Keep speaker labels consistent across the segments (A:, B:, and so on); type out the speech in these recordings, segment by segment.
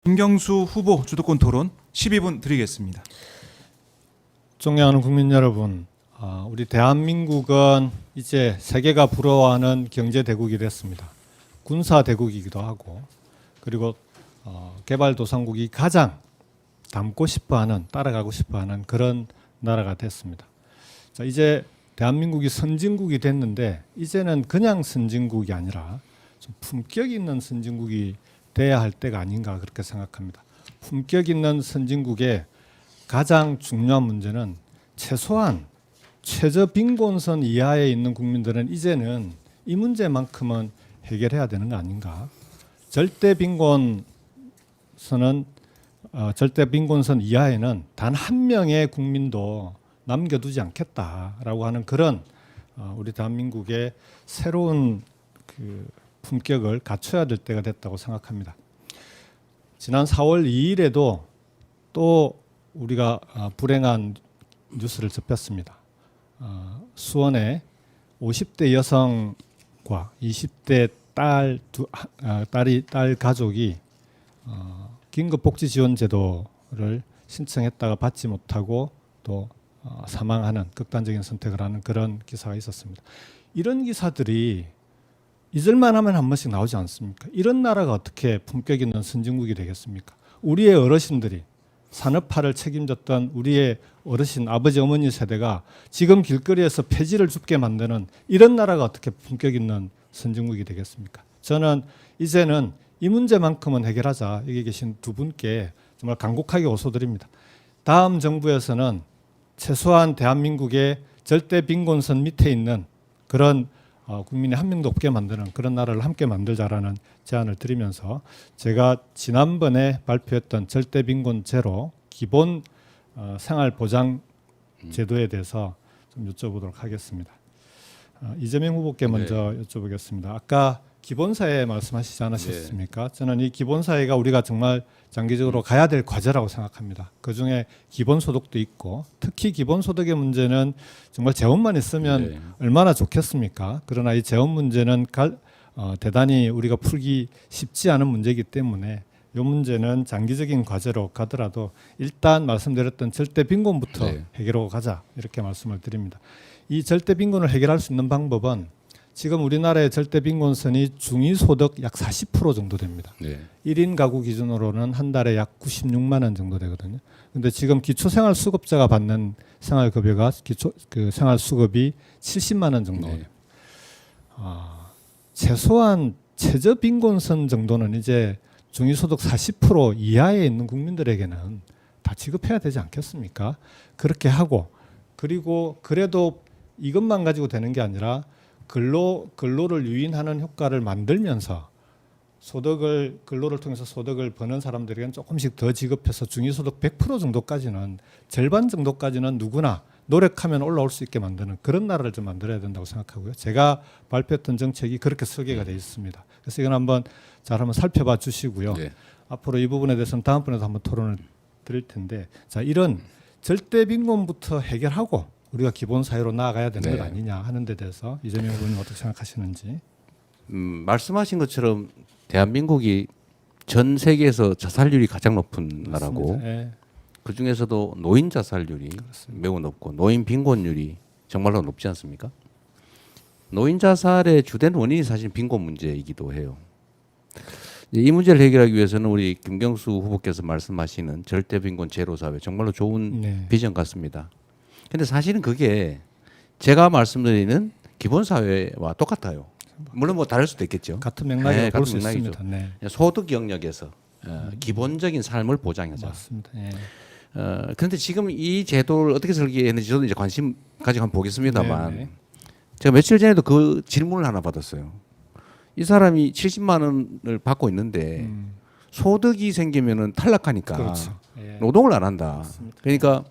A: 김경수 후보 주도권 토론 12분 드리겠습니다.
B: 존경하는 국민 여러분, 우리 대한민국은 이제 세계가 부러워하는 경제 대국이 됐습니다. 군사 대국이기도 하고, 그리고 개발도상국이 가장 닮고 싶어하는, 따라가고 싶어하는 그런 나라가 됐습니다. 자, 이제 대한민국이 선진국이 됐는데 이제는 그냥 선진국이 아니라 좀 품격 있는 선진국이 돼야 할 때가 아닌가 그렇게 생각합니다. 품격 있는 선진국의 가장 중요한 문제는 최소한 최저빈곤선 이하에 있는 국민들은 이제는 이 문제만큼은 해결해야 되는 거 아닌가. 절대빈곤선 이하에는 단 한 명의 국민도 남겨두지 않겠다라고 하는 그런 우리 대한민국의 새로운 그 품격을 갖춰야 될 때가 됐다고 생각합니다. 지난 4월 2일에도 또 우리가 불행한 뉴스를 접했습니다. 수원에 50대 여성과 20대 딸 가족이 긴급복지지원제도를 신청했다가 받지 못하고 또 사망하는 극단적인 선택을 하는 그런 기사가 있었습니다. 이런 기사들이 잊을만 하면 한 번씩 나오지 않습니까? 이런 나라가 어떻게 품격 있는 선진국이 되겠습니까? 우리의 어르신들이 산업화를 책임졌던 우리의 어르신, 아버지, 어머니 세대가 지금 길거리에서 폐지를 줍게 만드는 이런 나라가 어떻게 품격 있는 선진국이 되겠습니까? 저는 이제는 이 문제만큼은 해결하자. 여기 계신 두 분께 정말 간곡하게 호소드립니다. 다음 정부에서는 최소한 대한민국의 절대 빈곤선 밑에 있는 그런 국민이 한 명도 없게 만드는 그런 나라를 함께 만들자라는 제안을 드리면서 제가 지난번에 발표했던 절대 빈곤 제로 기본 생활 보장 제도에 대해서 좀 여쭤보도록 하겠습니다. 이재명 후보께 먼저 여쭤보겠습니다. 아까 기본사회 말씀하시지 않으셨습니까? 저는 이 기본사회가 우리가 정말 장기적으로 가야 될 과제라고 생각합니다. 그중에 기본소득도 있고 특히 기본소득의 문제는 정말 재원만 있으면 얼마나 좋겠습니까? 그러나 이 재원 문제는 대단히 우리가 풀기 쉽지 않은 문제이기 때문에 이 문제는 장기적인 과제로 가더라도 일단 말씀드렸던 절대 빈곤부터 해결하고 가자 이렇게 말씀을 드립니다. 이 절대 빈곤을 해결할 수 있는 방법은 지금 우리나라의 절대 빈곤선이 중위소득 약 40% 정도 됩니다. 1인 가구 기준으로는 한 달에 약 96만 원 정도 되거든요. 근데 지금 기초생활수급자가 받는 생활급여가 생활수급이 70만 원 정도 됩니다. 최소한 최저빈곤선 정도는 이제 중위소득 40% 이하에 있는 국민들에게는 다 지급해야 되지 않겠습니까? 그렇게 하고 그리고 그래도 이것만 가지고 되는 게 아니라 근로를 유인하는 효과를 만들면서 근로를 통해서 소득을 버는 사람들에게는 조금씩 더 지급해서 중위소득 100% 정도까지는 절반 정도까지는 누구나 노력하면 올라올 수 있게 만드는 그런 나라를 좀 만들어야 된다고 생각하고요. 제가 발표했던 정책이 그렇게 설계가 되어 있습니다. 그래서 이건 한번 잘 한번 살펴봐 주시고요. 앞으로 이 부분에 대해서는 다음번에도 한번 토론을 드릴 텐데 자, 이런 절대 빈곤부터 해결하고 우리가 기본 사회로 나아가야 되는 것 아니냐 하는 데 대해서 이재명 후보님 어떻게 생각하시는지.
C: 말씀하신 것처럼 대한민국이 전 세계에서 자살률이 가장 높은 나라고 그 중에서도 노인 자살률이 매우 높고 노인 빈곤율이 정말로 높지 않습니까? 노인 자살의 주된 원인이 사실 빈곤 문제이기도 해요. 이 문제를 해결하기 위해서는 우리 김경수 후보께서 말씀하시는 절대 빈곤 제로 사회 정말로 좋은 비전 같습니다. 근데 사실은 그게 제가 말씀드리는 기본 사회와 똑같아요. 물론 뭐 다를 수도 있겠죠.
B: 같은 맥락이라고 볼 수 있습니다.
C: 소득 영역에서 기본적인 삶을 보장하자.
B: 맞습니다.
C: 그런데 지금 이 제도를 어떻게 설계했는지 저도 이제 관심 가지고 한번 보겠습니다만 제가 며칠 전에도 그 질문을 하나 받았어요. 이 사람이 70만 원을 받고 있는데 소득이 생기면은 탈락하니까 노동을 안 한다.
B: 맞습니다.
C: 그러니까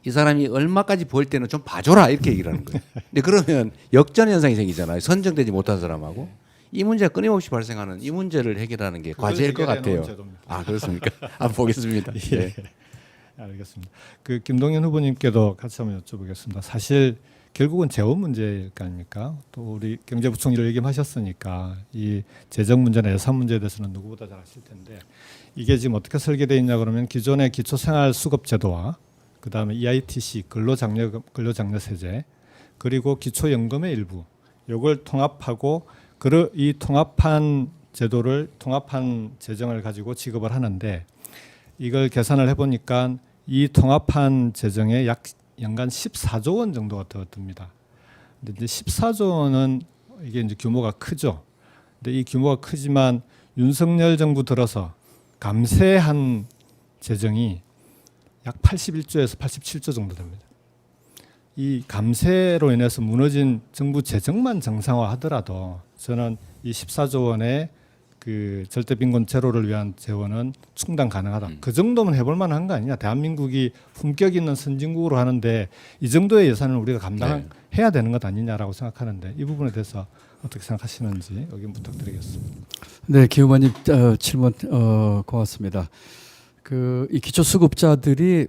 C: 이 사람이 얼마까지 벌 때는 좀 봐줘라 이렇게 얘기를 하는 거예요. 근데 그러면 역전 현상이 생기잖아요. 선정되지 못한 사람하고 이 문제가 끊임없이 발생하는 이 문제를 해결하는 게 과제일 것 같아요. 아 그렇습니까? 한번 보겠습니다.
B: 알겠습니다. 그 김동연 후보님께도 같이 한번 여쭤보겠습니다. 사실 결국은 재원 문제일 거 아닙니까? 또 우리 경제부총리를 얘기하셨으니까 이 재정 문제나 예산 문제에 대해서는 누구보다 잘 아실 텐데 이게 지금 어떻게 설계되어 있냐 그러면 기존의 기초생활수급제도와 그다음에 EITC 근로장려세제 그리고 기초연금의 일부 요걸 통합하고 이 통합한 제도를 통합한 재정을 가지고 지급을 하는데 이걸 계산을 해보니까 이 통합한 재정에 약 연간 14조 원 정도가 더 듭니다. 근데 이제 14조 원은 이게 이제 규모가 크죠. 근데 이 규모가 크지만 윤석열 정부 들어서 감세한 재정이 약 81조에서 87조 정도 됩니다. 이 감세로 인해서 무너진 정부 재정만 정상화하더라도 저는 이 14조 원의 그 절대 빈곤 제로를 위한 재원은 충당 가능하다. 그 정도면 해볼 만한 거 아니냐. 대한민국이 품격 있는 선진국으로 하는데 이 정도의 예산을 우리가 감당해야 되는 것 아니냐라고 생각하는데 이 부분에 대해서 어떻게 생각하시는지 의견 부탁드리겠습니다.
D: 네, 김 의원님 질문 고맙습니다. 이 기초수급자들이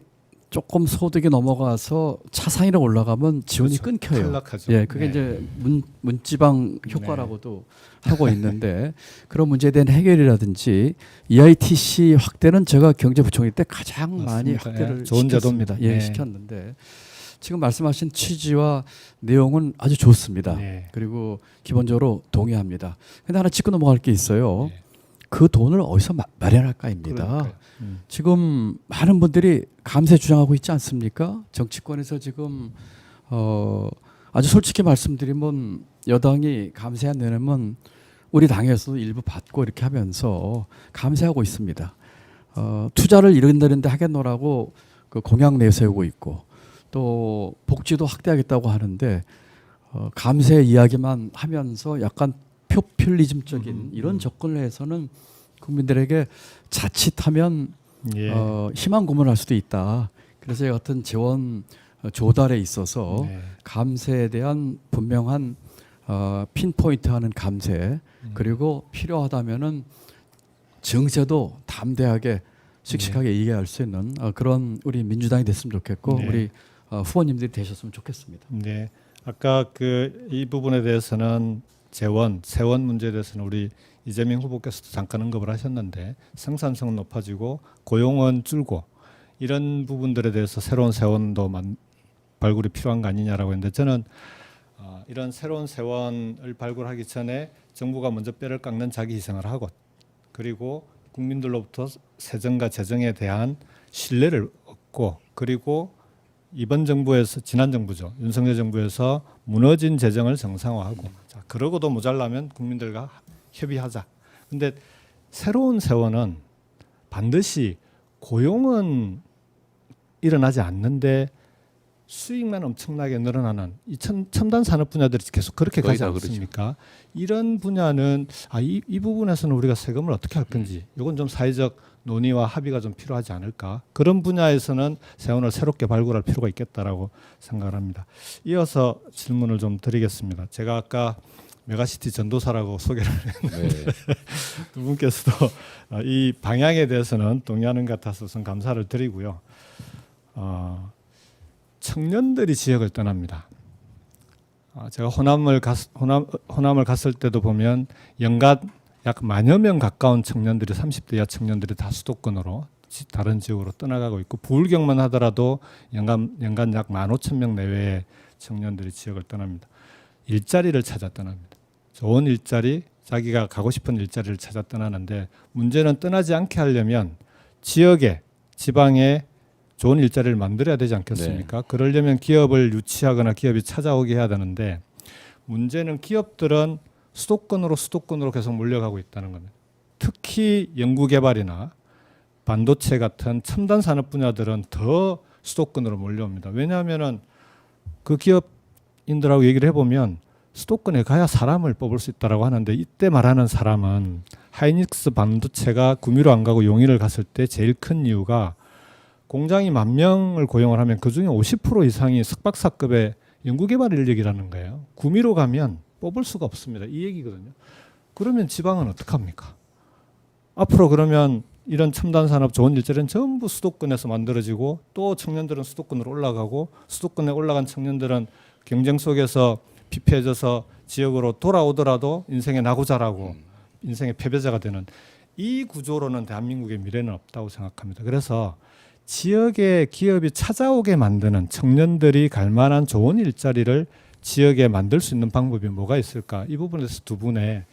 D: 조금 소득이 넘어가서 차상위로 올라가면 지원이
B: 그렇죠.
D: 끊겨요.
B: 탈락하죠.
D: 예, 그게
B: 네.
D: 이제 문지방 효과라고도 하고 있는데 그런 문제에 대한 해결이라든지 EITC 확대는 제가 경제부총리 때 가장 많이
B: 맞습니다.
D: 확대를
B: 예, 좋은 제도입니다.
D: 예,
B: 네.
D: 시켰는데 지금 말씀하신 취지와 내용은 아주 좋습니다.
B: 네.
D: 그리고 기본적으로 동의합니다. 근데 하나 짚고 넘어갈 게 있어요.
B: 네.
D: 그 돈을 어디서 마련할까입니다.
B: 그러니까요.
D: 지금 많은 분들이 감세 주장하고 있지 않습니까? 정치권에서 지금 아주 솔직히 말씀드리면 여당이 감세 안 내면 우리 당에서도 일부 받고 이렇게 하면서 감세하고 있습니다. 투자를 이런데 하겠노라고 그 공약 내세우고 있고 또 복지도 확대하겠다고 하는데 감세 이야기만 하면서 약간 포퓰리즘적인 이런 접근을 해서는 국민들에게 자칫하면
B: 예.
D: 희망 고문할 수도 있다. 그래서 어떤 재원 조달에 있어서
B: 네.
D: 감세에 대한 분명한 핀포인트하는 감세 그리고 필요하다면은 정세도 담대하게 씩씩하게 얘기할 수 있는 그런 우리 민주당이 됐으면 좋겠고
B: 네.
D: 우리 후보님들이 되셨으면 좋겠습니다.
B: 네. 아까 이 부분에 대해서는 세원 문제에 대해서는 우리 이재명 후보께서도 잠깐 언급을 하셨는데 생산성은 높아지고 고용은 줄고 이런 부분들에 대해서 새로운 세원도 발굴이 필요한 거 아니냐라고 했는데 저는 이런 새로운 세원을 발굴하기 전에 정부가 먼저 뼈를 깎는 자기 희생을 하고 그리고 국민들로부터 세정과 재정에 대한 신뢰를 얻고 그리고 이번 정부에서 지난 정부죠. 윤석열 정부에서 무너진 재정을 정상화하고 자, 그러고도 모자라면 국민들과 협의하자. 근데 새로운 세원은 반드시 고용은 일어나지 않는데 수익만 엄청나게 늘어나는 이 첨단 산업 분야들이 계속 그렇게
C: 거의
B: 가지
C: 다
B: 않습니까? 이런 분야는 이 부분에서는 우리가 세금을 어떻게 할 건지 이건 좀 사회적 논의와 합의가 좀 필요하지 않을까? 그런 분야에서는 세원을 새롭게 발굴할 필요가 있겠다라고 생각을 합니다. 이어서 질문을 좀 드리겠습니다. 제가 아까 메가시티 전도사라고 소개를 했는데
C: 네.
B: 두 분께서도 이 방향에 대해서는 동의하는 것 같아서 우선 감사를 드리고요. 청년들이 지역을 떠납니다. 제가 호남을 갔을 때도 보면 연간 약 10,000여 명 가까운 청년들이 30대 이하 청년들이 다 수도권으로 다른 지역으로 떠나가고 있고 부울경만 하더라도 연간 약 15,000명 내외의 청년들이 지역을 떠납니다. 일자리를 찾아 떠납니다. 좋은 일자리, 자기가 가고 싶은 일자리를 찾아 떠나는데 문제는 떠나지 않게 하려면 지역에 지방에 좋은 일자리를 만들어야 되지 않겠습니까? 그러려면 기업을 유치하거나 기업이 찾아오게 해야 되는데 문제는 기업들은 수도권으로 계속 몰려가고 있다는 겁니다. 특히 연구개발이나 반도체 같은 첨단 산업 분야들은 더 수도권으로 몰려옵니다. 왜냐하면은 그 기업인들하고 얘기를 해보면 수도권에 가야 사람을 뽑을 수 있다라고 하는데 이때 말하는 사람은 하이닉스 반도체가 구미로 안 가고 용인을 갔을 때 제일 큰 이유가 공장이 10,000명을 고용을 하면 그중에 50% 이상이 석박사급의 연구개발 인력이라는 거예요. 구미로 가면 뽑을 수가 없습니다. 이 얘기거든요. 그러면 지방은 어떡합니까? 앞으로 그러면 이런 첨단 산업 좋은 일자리는 전부 수도권에서 만들어지고 또 청년들은 수도권으로 올라가고 수도권에 올라간 청년들은 경쟁 속에서 피폐해져서 지역으로 돌아오더라도 인생의 나고자라고 인생의 패배자가 되는 이 구조로는 대한민국의 미래는 없다고 생각합니다. 그래서 지역의 기업이 찾아오게 만드는 청년들이 갈 만한 좋은 일자리를 지역에 만들 수 있는 방법이 뭐가 있을까? 이 부분에서 두 분의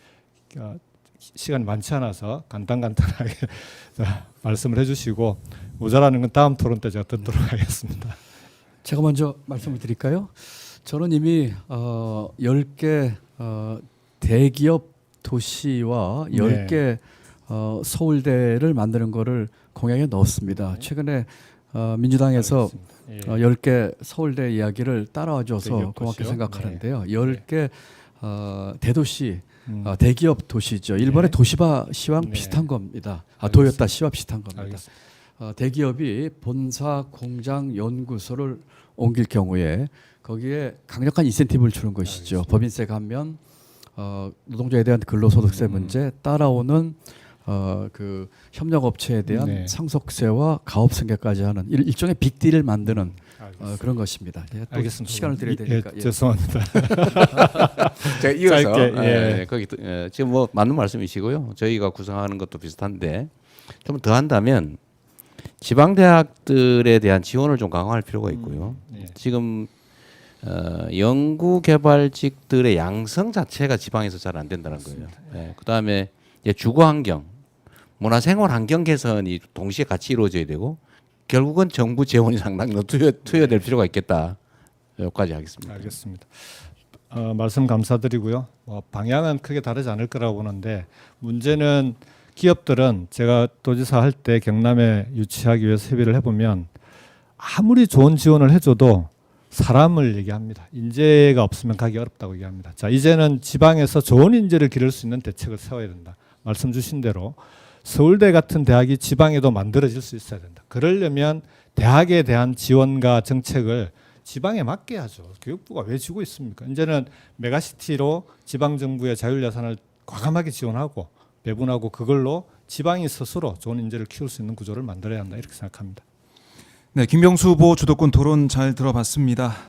B: 시간이 많지 않아서 간단하게 말씀을 해주시고 모자라는 건 다음 토론 때 제가 듣도록 하겠습니다.
D: 제가 먼저 말씀을 드릴까요? 저는 이미 10개 대기업 도시와 10개 서울대를 만드는 거를 공약에 넣었습니다. 최근에 민주당에서 10개 서울대 이야기를 따라와 줘서 고맙게 생각하는데요. 10개 대도시 대기업 도시죠. 일본의 도시바 시와 비슷한 겁니다. 도요타 시와 비슷한 겁니다. 대기업이 본사, 공장, 연구소를 옮길 경우에 거기에 강력한 인센티브를 주는 것이죠. 법인세 감면, 노동자에 대한 근로소득세 문제, 따라오는 그 협력업체에 대한 상속세와 가업승계까지 하는 일종의 빅딜을 만드는 그런 것입니다. 예, 또
B: 알겠습니다.
D: 시간을 드려야 되니까.
B: 예, 죄송합니다.
C: 제가 이어서
B: 짧게,
C: 거기 지금 뭐 맞는 말씀이시고요. 저희가 구성하는 것도 비슷한데 좀 더 한다면 지방 대학들에 대한 지원을 좀 강화할 필요가 있고요. 지금 연구개발직들의 양성 자체가 지방에서 잘 안 된다는 거예요. 그다음에 주거 환경, 문화생활 환경 개선이 동시에 같이 이루어져야 되고 결국은 정부 재원이 상당히 투여될 필요가 있겠다. 여기까지 하겠습니다.
B: 알겠습니다. 말씀 감사드리고요. 방향은 크게 다르지 않을 거라고 보는데 문제는 기업들은 제가 도지사 할 때 경남에 유치하기 위해서 협의를 해보면 아무리 좋은 지원을 해줘도 사람을 얘기합니다. 인재가 없으면 가기 어렵다고 얘기합니다. 자, 이제는 지방에서 좋은 인재를 기를 수 있는 대책을 세워야 된다. 말씀 주신 대로 서울대 같은 대학이 지방에도 만들어질 수 있어야 된다. 그러려면 대학에 대한 지원과 정책을 지방에 맡게 하죠. 교육부가 왜 쥐고 있습니까? 이제는 메가시티로 지방정부의 자율예산을 과감하게 지원하고 배분하고 그걸로 지방이 스스로 좋은 인재를 키울 수 있는 구조를 만들어야 한다. 이렇게 생각합니다.
A: 네, 김병수 후보 주도권 토론 잘 들어봤습니다.